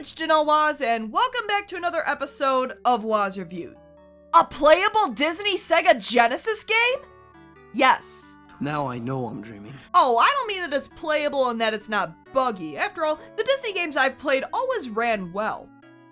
it's Janelle Waz, and welcome back to another episode of Waz Reviews. A playable Disney Sega Genesis game? Yes. Now I know I'm dreaming. Oh, I don't mean that it's playable and that it's not buggy. After all, the Disney games I've played always ran well.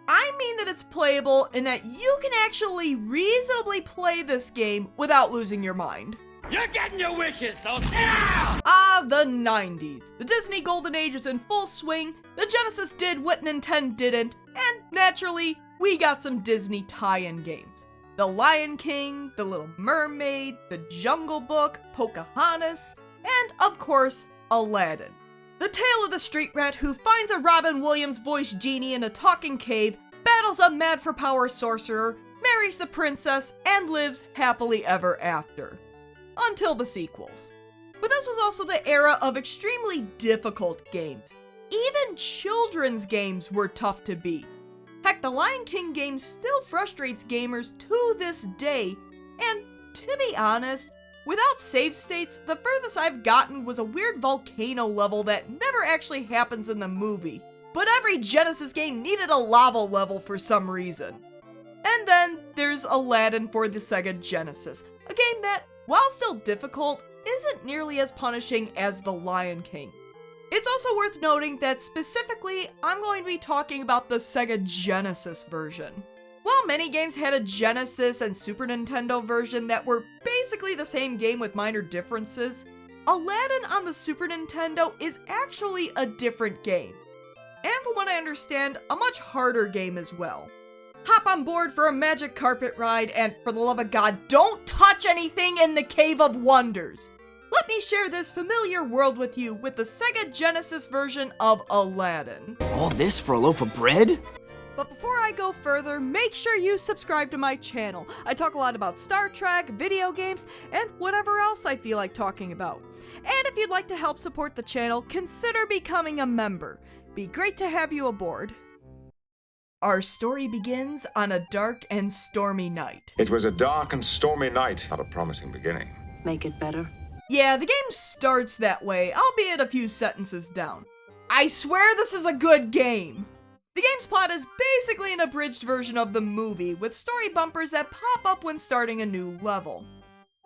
I mean that it's playable in that you can actually reasonably play this game without losing your mind. You're getting your wishes, so The 90s. The Disney Golden Age is in full swing, the Genesis did what Nintendo didn't, and naturally, we got some Disney tie-in games. The Lion King, The Little Mermaid, The Jungle Book, Pocahontas, and of course, Aladdin. The tale of the street rat who finds a Robin Williams-voiced genie in a talking cave, battles a mad-for-power sorcerer, marries the princess, and lives happily ever after. Until the sequels. But this was also the era of extremely difficult games. Even children's games were tough to beat. Heck, the Lion King game still frustrates gamers to this day, and to be honest, without save states, the furthest I've gotten was a weird volcano level that never actually happens in the movie, but every Genesis game needed a lava level for some reason. And then there's Aladdin for the Sega Genesis, a game that, while still difficult, isn't nearly as punishing as The Lion King. It's also worth noting that specifically, I'm going to be talking about the Sega Genesis version. While many games had a Genesis and Super Nintendo version that were basically the same game with minor differences, Aladdin on the Super Nintendo is actually a different game. And from what I understand, a much harder game as well. Hop on board for a magic carpet ride, and for the love of God, don't touch anything in the Cave of Wonders! Let me share this familiar world with you with the Sega Genesis version of Aladdin. All this for a loaf of bread? But before I go further, make sure you subscribe to my channel. I talk a lot about Star Trek, video games, and whatever else I feel like talking about. And if you'd like to help support the channel, consider becoming a member. Be great to have you aboard. Our story begins on a dark and stormy night. It was a dark and stormy night, not a promising beginning. Make it better. Yeah, the game starts that way, albeit a few sentences down. I swear this is a good game! The game's plot is basically an abridged version of the movie, with story bumpers that pop up when starting a new level.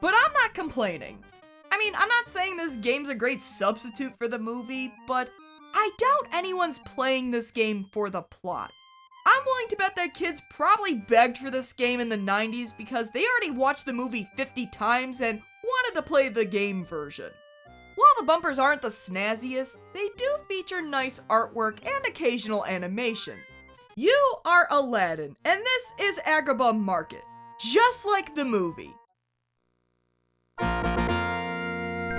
But I'm not complaining. I mean, I'm not saying this game's a great substitute for the movie, but I doubt anyone's playing this game for the plot. I'm willing to bet that kids probably begged for this game in the 90s because they already watched the movie 50 times and wanted to play the game version. While the bumpers aren't the snazziest, they do feature nice artwork and occasional animation. You are Aladdin, and this is Agrabah Market, just like the movie.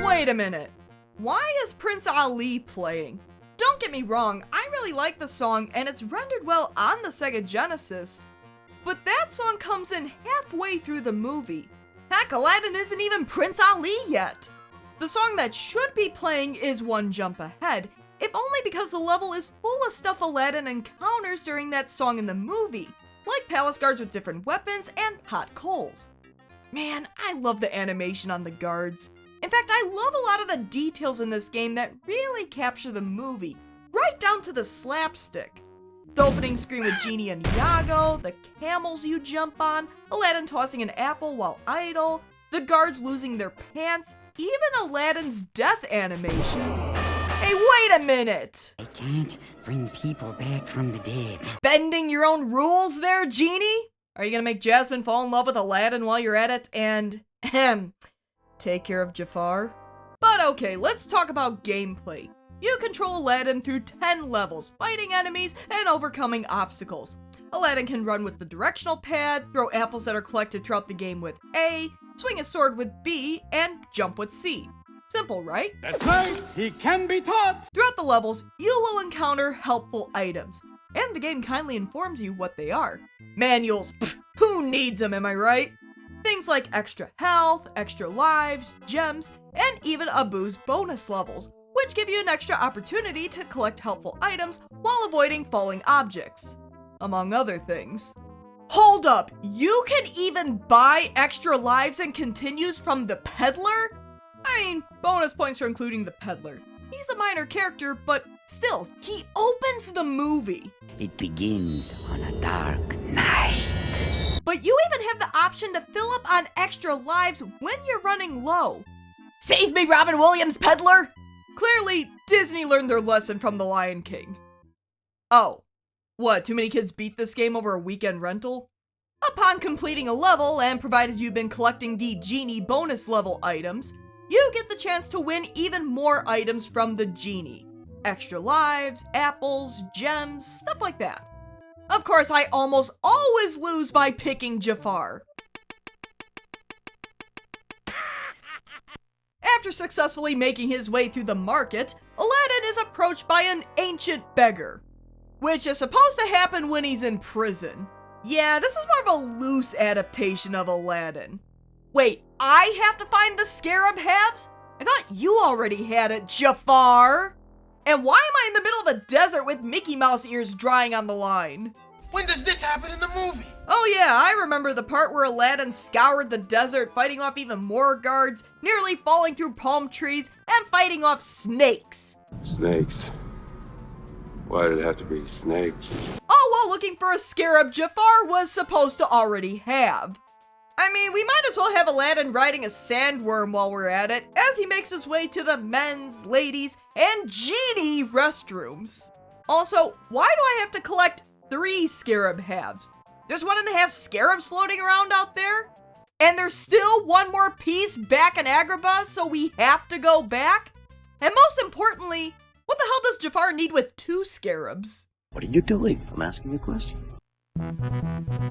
Wait a minute, why is Prince Ali playing? Don't get me wrong, I really like the song and it's rendered well on the Sega Genesis, but that song comes in halfway through the movie. Heck, Aladdin isn't even Prince Ali yet. The song that should be playing is One Jump Ahead, if only because the level is full of stuff Aladdin encounters during that song in the movie, like palace guards with different weapons and hot coals. Man, I love the animation on the guards. In fact, I love a lot of the details in this game that really capture the movie, right down to the slapstick. The opening screen with Genie and Iago, the camels you jump on, Aladdin tossing an apple while idle, the guards losing their pants, even Aladdin's death animation. Hey, wait a minute! I can't bring people back from the dead. Bending your own rules there, Genie? Are you gonna make Jasmine fall in love with Aladdin while you're at it and, take care of Jafar? But okay, let's talk about gameplay. You control Aladdin through 10 levels, fighting enemies and overcoming obstacles. Aladdin can run with the directional pad, throw apples that are collected throughout the game with A, swing a sword with B, and jump with C. Simple, right? That's right, he can be taught! Throughout the levels, you will encounter helpful items, and the game kindly informs you what they are. Manuals, pfft, who needs them, am I right? Things like extra health, extra lives, gems, and even a boost bonus levels, which give you an extra opportunity to collect helpful items while avoiding falling objects, among other things. Hold up, you can even buy extra lives and continues from the peddler? I mean, bonus points for including the peddler. he's a minor character, but still, he opens the movie. It begins on a dark night. But you even have the option to fill up on extra lives when you're running low. Save me, Robin Williams, peddler! Clearly, Disney learned their lesson from The Lion King. Oh, what, too many kids beat this game over a weekend rental? Upon completing a level, and provided you've been collecting the Genie bonus level items, you get the chance to win even more items from the Genie. Extra lives, apples, gems, stuff like that. Of course, I almost always lose by picking Jafar. After successfully making his way through the market, Aladdin is approached by an ancient beggar, which is supposed to happen when he's in prison. Yeah, this is more of a loose adaptation of Aladdin. Wait, I have to find the scarab halves? I thought you already had it, Jafar! And why am I in the middle of a desert with Mickey Mouse ears drying on the line? When does this happen in the movie? Oh yeah, I remember the part where Aladdin scoured the desert, fighting off even more guards, nearly falling through palm trees, and fighting off snakes. Snakes. Why did it have to be snakes? All while looking for a scarab Jafar was supposed to already have. I mean, we might as well have Aladdin riding a sandworm while we're at it, as he makes his way to the men's, ladies, and genie restrooms. Also, why do I have to collect 3 scarab halves? There's 1.5 scarabs floating around out there? And there's still one more piece back in Agrabah, so we have to go back? And most importantly, what the hell does Jafar need with 2 scarabs? What are you doing? I'm asking a question.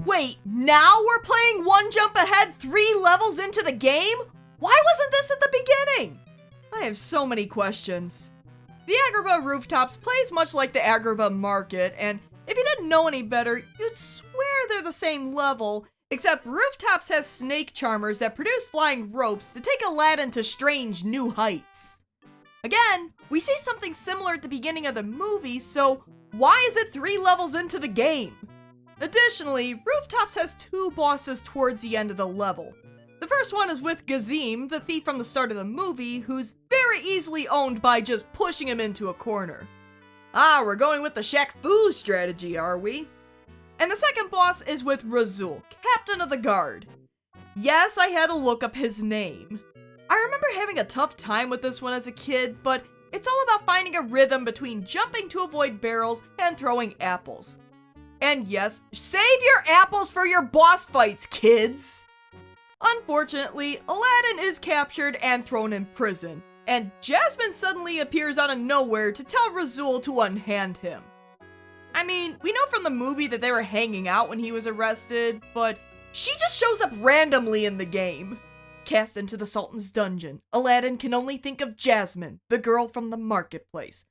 Wait, now we're playing one jump ahead 3 levels into the game? Why wasn't this at the beginning? I have so many questions. The Agrabah rooftops plays much like the Agrabah market, and if you didn't know any better, you'd swear they're the same level, except rooftops has snake charmers that produce flying ropes to take Aladdin to strange new heights. Again, we see something similar at the beginning of the movie, so why is it 3 levels into the game? Additionally, Rooftops has 2 bosses towards the end of the level. The first one is with Gazim, the thief from the start of the movie, who's very easily owned by just pushing him into a corner. Ah, we're going with the Shaq Fu strategy, are we? And the second boss is with Razul, captain of the guard. Yes, I had to look up his name. I remember having a tough time with this one as a kid, but it's all about finding a rhythm between jumping to avoid barrels and throwing apples. And yes, save your apples for your boss fights, kids! Unfortunately, Aladdin is captured and thrown in prison, and Jasmine suddenly appears out of nowhere to tell Razul to unhand him. I mean, we know from the movie that they were hanging out when he was arrested, but she just shows up randomly in the game. Cast into the Sultan's dungeon, Aladdin can only think of Jasmine, the girl from the marketplace.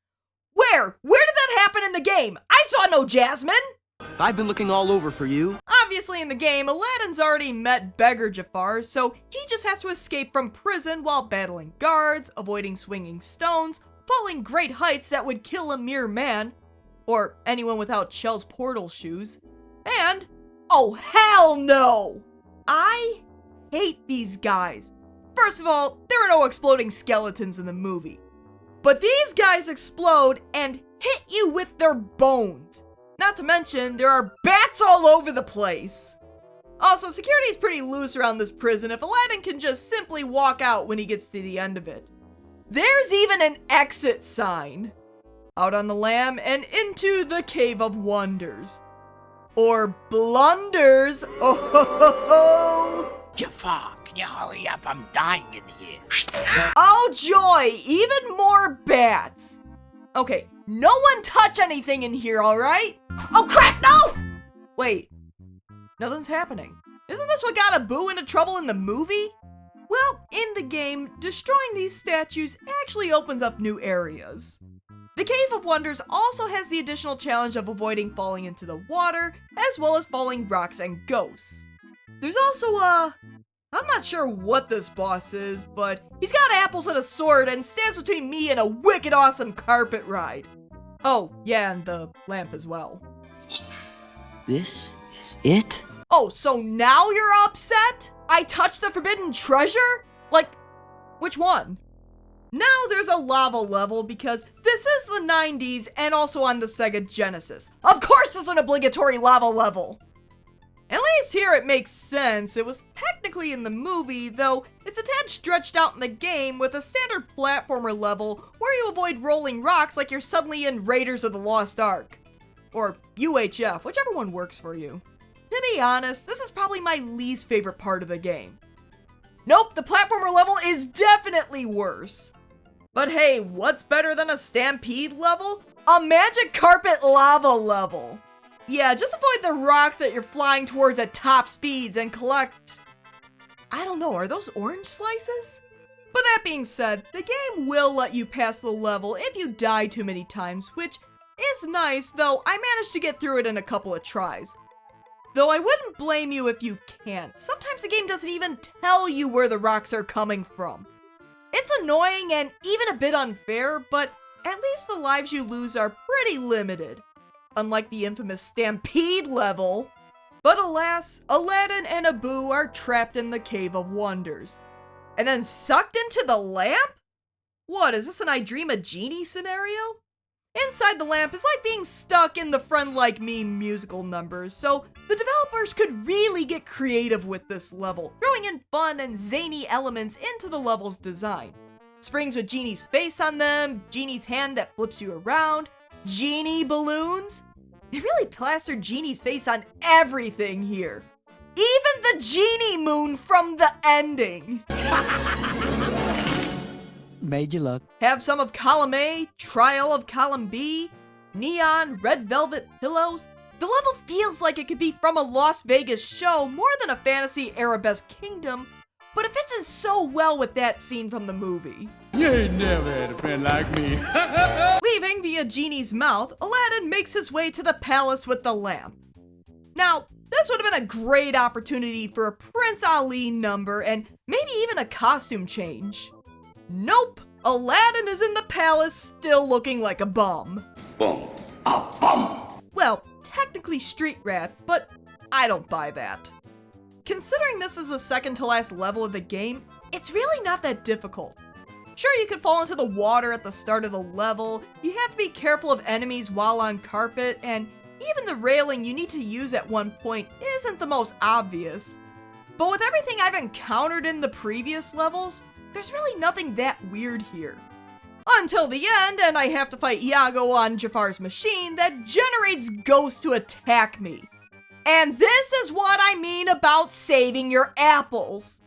Where? Where did that happen in the game? I saw no Jasmine! I've been looking all over for you. Obviously in the game, Aladdin's already met Beggar Jafar, so he just has to escape from prison while battling guards, avoiding swinging stones, falling great heights that would kill a mere man, or anyone without Shell's portal shoes, and, oh hell no! I hate these guys. First of all, there are no exploding skeletons in the movie. But these guys explode and hit you with their bones. Not to mention, there are bats all over the place. Also, security is pretty loose around this prison if Aladdin can just simply walk out when he gets to the end of it. There's even an exit sign. Out on the lam and into the Cave of Wonders. Or blunders. Oh ho ho ho! Jafar, can you hurry up? I'm dying in here. Oh joy, even more bats. Okay, no one touch anything in here, alright? Oh crap, no! Wait, nothing's happening. Isn't this what got Abu into trouble in the movie? Well, in the game, destroying these statues actually opens up new areas. The Cave of Wonders also has the additional challenge of avoiding falling into the water, as well as falling rocks and ghosts. There's also I'm not sure what this boss is, but he's got apples and a sword and stands between me and a wicked awesome carpet ride. Oh, yeah, and the lamp as well. This is it? Oh, so now you're upset? I touched the forbidden treasure? Like, which one? Now there's a lava level because this is the 90s and also on the Sega Genesis. Of course there's an obligatory lava level! At least here it makes sense. It was technically in the movie, though it's a tad stretched out in the game with a standard platformer level where you avoid rolling rocks like you're suddenly in Raiders of the Lost Ark. Or UHF, whichever one works for you. To be honest, this is probably my least favorite part of the game. Nope, the platformer level is definitely worse. But hey, what's better than a stampede level? A magic carpet lava level. Yeah, just avoid the rocks that you're flying towards at top speeds and collect... I don't know, are those orange slices? But that being said, the game will let you pass the level if you die too many times, which is nice, though I managed to get through it in a couple of tries. Though I wouldn't blame you if you can't. Sometimes the game doesn't even tell you where the rocks are coming from. It's annoying and even a bit unfair, but at least the lives you lose are pretty limited. Unlike the infamous Stampede level. But alas, Aladdin and Abu are trapped in the Cave of Wonders. And then sucked into the lamp? What, is this an I Dream a Genie scenario? Inside the lamp is like being stuck in the Friend Like Me musical numbers, so the developers could really get creative with this level, throwing in fun and zany elements into the level's design. Springs with Genie's face on them, Genie's hand that flips you around, Genie balloons? They really plastered Genie's face on everything here. Even the Genie moon from the ending. Made you look. Have some of column A, trial of column B, neon, red velvet pillows. The level feels like it could be from a Las Vegas show more than a fantasy arabesque kingdom, but it fits in so well with that scene from the movie. You ain't never had a friend like me. Leaving via Genie's mouth, Aladdin makes his way to the palace with the lamp. Now, this would have been a great opportunity for a Prince Ali number and maybe even a costume change. Nope, Aladdin is in the palace still looking like a bum. Bum. Well, technically street rat, but I don't buy that. Considering this is the second to last level of the game, it's really not that difficult. Sure, you could fall into the water at the start of the level, you have to be careful of enemies while on carpet, and even the railing you need to use at one point isn't the most obvious. But with everything I've encountered in the previous levels, there's really nothing that weird here. Until the end, and I have to fight Iago on Jafar's machine that generates ghosts to attack me. And this is what I mean about saving your apples.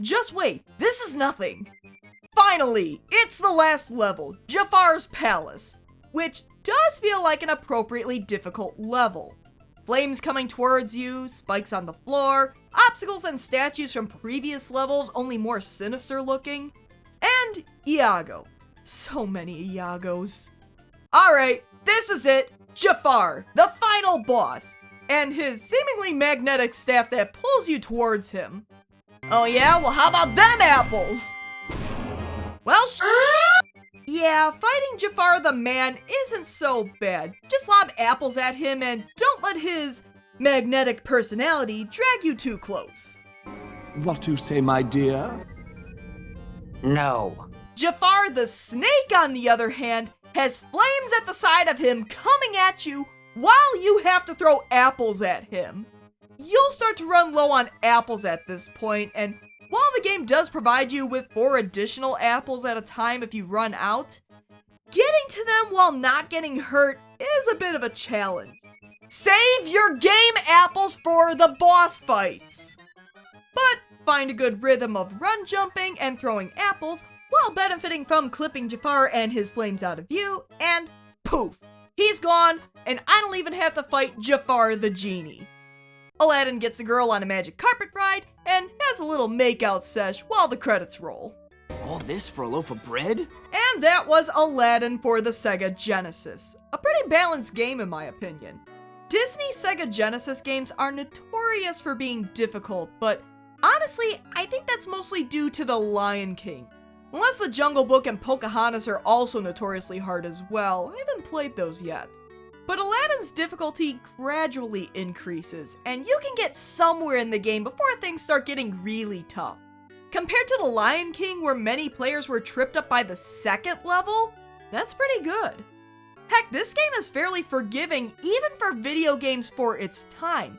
Just wait, this is nothing. Finally, it's the last level, Jafar's Palace, which does feel like an appropriately difficult level. Flames coming towards you, spikes on the floor, obstacles and statues from previous levels, only more sinister looking, and Iago. So many Iagos. Alright, this is it, Jafar, the final boss, and his seemingly magnetic staff that pulls you towards him. Oh yeah? Well, how about them apples? Well, yeah, fighting Jafar the man isn't so bad. Just lob apples at him and don't let his magnetic personality drag you too close. What you say, my dear? No. Jafar the snake, on the other hand, has flames at the side of him coming at you while you have to throw apples at him. You'll start to run low on apples at this point, and while the game does provide you with 4 additional apples at a time if you run out, getting to them while not getting hurt is a bit of a challenge. Save your game apples for the boss fights! But find a good rhythm of run jumping and throwing apples while benefiting from clipping Jafar and his flames out of view, and poof, he's gone, and I don't even have to fight Jafar the genie. Aladdin gets the girl on a magic carpet ride and has a little makeout sesh while the credits roll. All this for a loaf of bread? And that was Aladdin for the Sega Genesis. A pretty balanced game in my opinion. Disney Sega Genesis games are notorious for being difficult, but honestly, I think that's mostly due to The Lion King. Unless The Jungle Book and Pocahontas are also notoriously hard as well, I haven't played those yet. But Aladdin's difficulty gradually increases, and you can get somewhere in the game before things start getting really tough. Compared to The Lion King, where many players were tripped up by the second level, that's pretty good. Heck, this game is fairly forgiving even for video games for its time.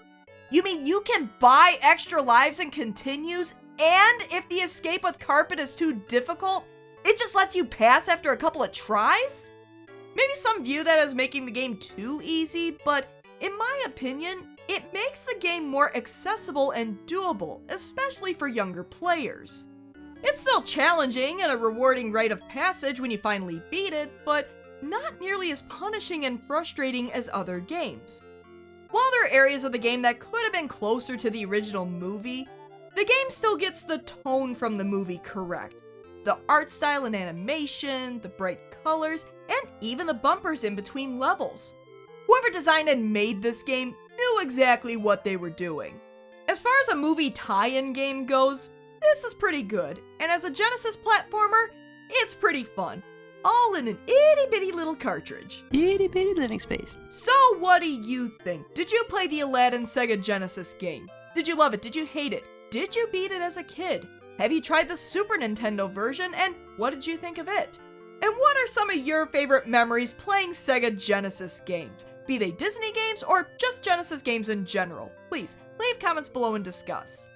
You mean you can buy extra lives and continues, and if the escape with carpet is too difficult, it just lets you pass after a couple of tries? Maybe some view that as making the game too easy, but in my opinion, it makes the game more accessible and doable, especially for younger players. It's still challenging and a rewarding rite of passage when you finally beat it, but not nearly as punishing and frustrating as other games. While there are areas of the game that could have been closer to the original movie, the game still gets the tone from the movie correct. The art style and animation, the bright colors, and even the bumpers in between levels. Whoever designed and made this game knew exactly what they were doing. As far as a movie tie-in game goes, this is pretty good, and as a Genesis platformer, it's pretty fun. All in an itty-bitty little cartridge. Itty-bitty living space. So what do you think? Did you play the Aladdin Sega Genesis game? Did you love it? Did you hate it? Did you beat it as a kid? Have you tried the Super Nintendo version, and what did you think of it? And what are some of your favorite memories playing Sega Genesis games? Be they Disney games or just Genesis games in general? Please, leave comments below and discuss.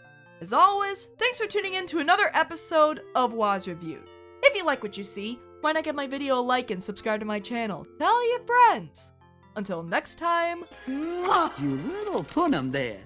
As always, thanks for tuning in to another episode of Waz Reviews. If you like what you see, why not give my video a like and subscribe to my channel? Tell your friends! Until next time... You little punum there.